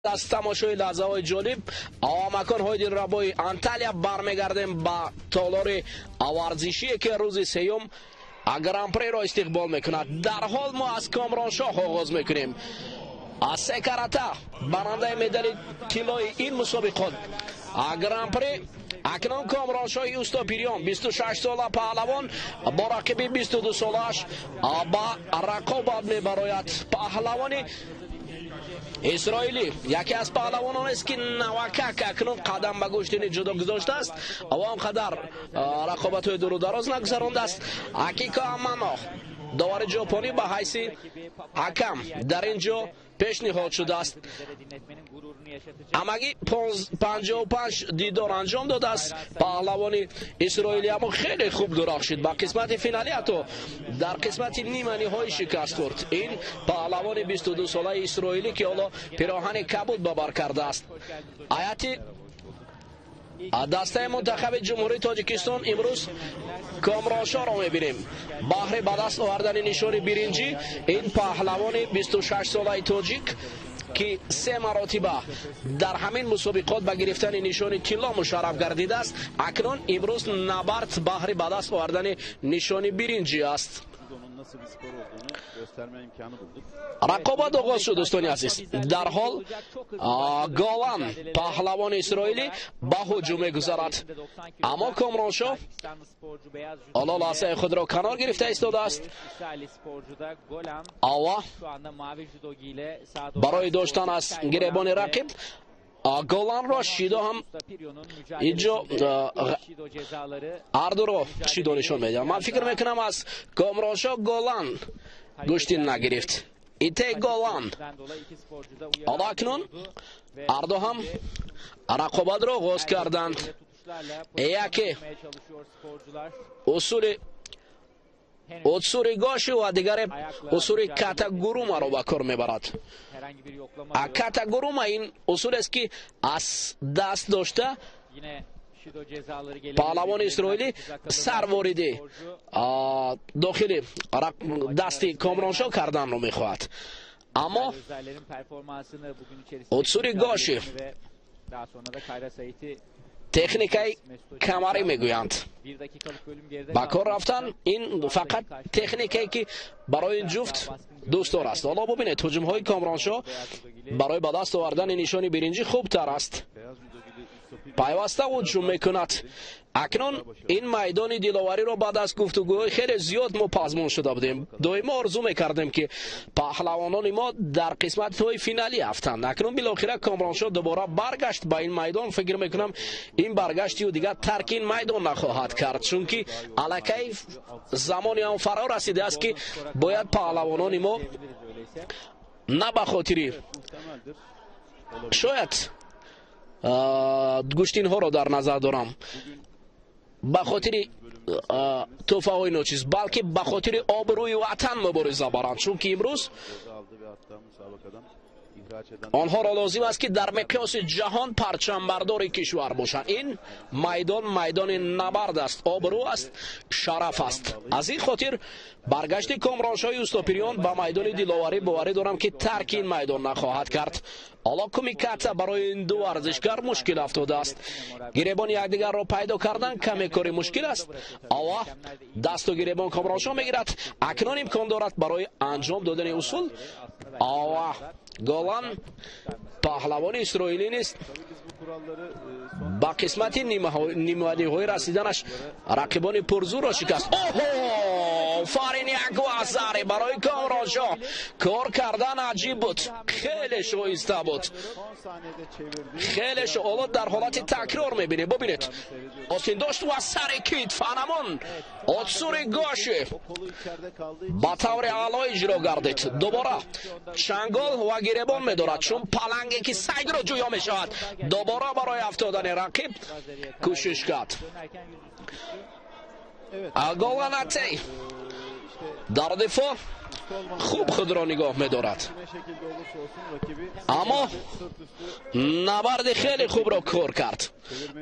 از تماشای لحظه‌های جالب آمکان‌های دلربای انتالیا برمیگردیم با تالار ورزشی که روز سیوم گران پری را استقبال میکند. در حال ما از کامرانشاه آغاز میکنیم. از سه کاراته برنده مدال طلای این مسابقات گران پری اکنون کامرانشاه اوستاپیریان 26 ساله پهلوان با رقیب 22 سالش با رقابت میبراید. پهلوان اسرائیلی یکی از پهلوانان است که نوکک اکنون قدم به گشتن جدا گذاشته است و آنقدر رقابت های دور و دراز نگذرانده است. اکیکا امانا داور ژاپنی به حیث حکم در اینجا پیشنهاد شده است. همگی 55 دیدار انجام داده است. پهلوان اسرائیلی اما خیلی خوب درخشید. با قسمت فینالی حتی در قسمت نیمه نهایی شکست خورد. این پهلوان 22 ساله اسرائیلی که حالا پیراهن کبود به بر کرده است. هیئت دسته منتخب جمهوری تاجیکستان امروز کامرانشاه را میبینیم. بهر به دست آوردن نشان برنجی این پهلوان 26 ساله تاجیک که 3 مراتبه در همین مسابقات به گرفتن نشان طلا مشرف گردیده است، اکنون امروز نبرد بهر به دست آوردن نشان برنجی است. رقابت آغاز شد دوستان عزیز. در حال گالان پهلوان اسرائیلی به هجوم می‌گذارد، اما کامرانشاه حالا لحظه خود را کنار گرفته ایستاده است. آوا برای داشتن از گریبان رقیب گالان را شیدو هم اینجا هر دو را شیدو نشان میده. من فکر میکنم از کامرانشاه گالان گشتین نگرفت. ایته گالان حالا اکنون هر دو هم رقابت را آغاز کردند. یکی اصول گاشی و دیگر اصول کاتاگوروما را به کار میبرد. کاتاگوروما این اصول است که از دست داشته پهلوان اسرائیلی سرواریده داخل دست کامرانشاه کردن رو میخواهد. اما اصول گاشی تکنیکای کمری میگویند. با کار رفتن این فقط تکنیکی که برای این جفت دوست دار است. حالا ببینید هجوم های کامرانشاه برای به دست آوردن نشان برنجی خوب تر است. پیوسته هجوم میکند. اکنون این میدان دلاوری را بعد از گفتگوهای خیلی زیاد ما پزمان شده بودیم. دائما آرزو میکردیم که پهلوانان ما در قسمت های فینالی افتند. اکنون بالاخره کامرانشاه دوباره برگشت به این میدان. فکر میکنم این برگشتی و دیگر ترک این میدان نخواهد کرد، چون که الکی زمانی هم فرا رسیده است که باید پهلوانان ما نه به خاطر شاید گوشتین ها را در نظر دارم به خاطر توفه های ناچیز، بلکه به خاطر آبروی وطن مبارزه برند، چون که امروز آنها را لازم است که در مقیاس جهان پرچم بردار کشور باشند. این میدان نبرد است، آبرو است، شرف است. از این خاطر برگشت کامرانشاه اوستاپیریان به میدان دلاوری باوری دارم که ترک این میدان نخواهد کرد. حالا کمیکات برای این دو ورزشکار مشکل افتاده است. گریبان یکدیگر را پیدا کردن کمی کار مشکل است. اوا دست و گریبان کامرانشاه میگیرد. اکنون امکان دارد برای انجام دادن اصول. اوا گالان پهلوان اسرائیلی نیست. با قسمت نیمه های رسیدنش رقیبان پرزور را شکست. اوه فارین یک وزاره برای کامرانشاه کار کردن عجیب بود، خیلی شایسته بود، خیلی حالا در حالت تکرار میبینید. ببینید آستین داشت و سر کیت فنمان اصور گاشه با طور اعلی اجرا گردید. دوباره چنگال و گریبان میدارد، چون پلنگی که سگ را جویا میشود دوباره برای افتادن رقیب کوشش کرد. گالانتی در دفاع خوب خود را نگاه می‌دارد، اما نبرد خیلی خوب را کار کرد.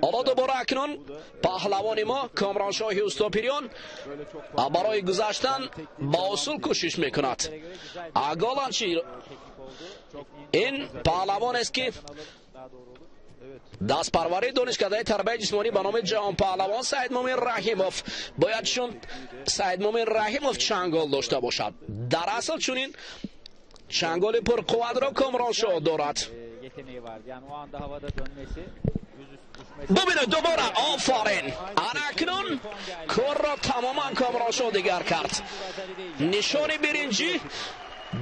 حالا دوباره اکنون پهلوان ما کامرانشاه اوستاپیریان برای گذشتن با اصول کوشش میکند. گالان چی این پهلوان است که دست پروری دانشکده تربیت جسمانی به نام جهان پهلوان سید مومن رحیموف باید چون سید مومن رحیموف چنگال داشته باشد. در اصل چونین چنگال پرقوت را کامرانشاه دارد. ببینید دوباره آفرین اکنون کار را تماما کامرانشاه دیگر کرد. نشان برنجی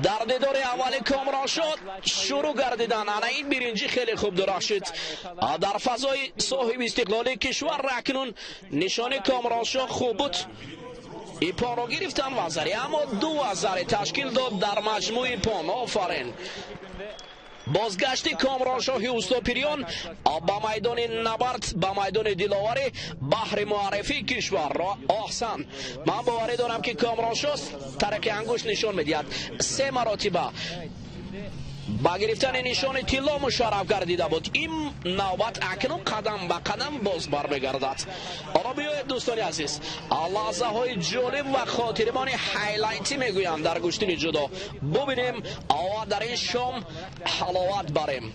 در دیدار اول کامرانشاه شروع گردیدن. این برنجی خیلی خوب درخشید در فضای صاحب استقلال کشور. اکنون نشان کامرانشاه خوب بود. ایپان را گرفتن وزری اما 2000 تشکیل داد در مجموع ایپان. آفرین بازگشت کامرانشاه اوستاپیریان با میدان نبرد با میدان دلاوری بحر معرفی کشور را احسن. من باوری دارم که کامرانشاه ترک انگشت نشان میدهد 3 مراتبه با گرفتن نشان طلا مشرف گردیده بود. این نوبت اکنون قدم به قدم باز برمیگردد. آقا بیایید دوستان عزیز لحظه های جالب و خاطرمان هایلایتی میگویم در گشتن جدا ببینیم و در این شام حلاوت بریم.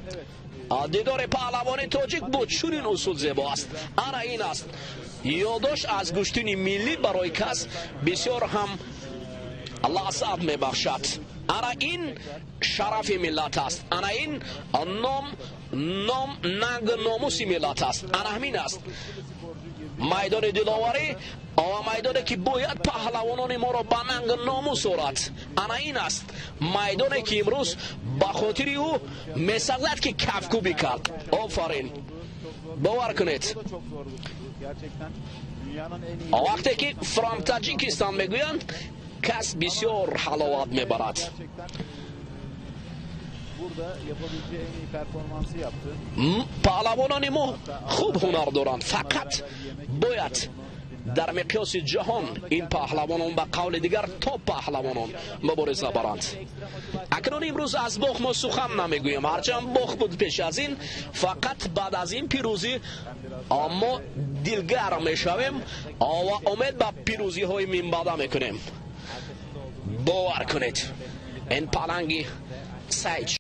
دیدار پهلوان تاجیک با چنین اصول زیبا است. انا این است یادداشت از گشتن ملی برای کس بسیار هم لذت میبخشد. انا این شرف ملت است. انا این نام ننگ ناموس ملت است. انا همین است میدان دلاوری و میدانی که باید پهلوانان ما را به ننگ ناموس آورد. انا این است میدانی که امروز به خاطر او میسازد که کفکوبی کرد. آفرین باور کنید وقتی که فرام تاجیکستان میگویند کس بسیار حلاوت میبرد. پهلوانان ما خوب هنر دارند فقط باید در مقیاس جهان این پهلوانان به قول دیگر توپ پهلوانان مبارزه برند. اکنون امروز از باخ ما سخن نمیگویم هرچند باخ بود پیش از این. فقط بعد از این پیروزی ما دلگرم میشویم و امید به پیروزی های من بعد میکنیم. باور کنید این پلنگی سید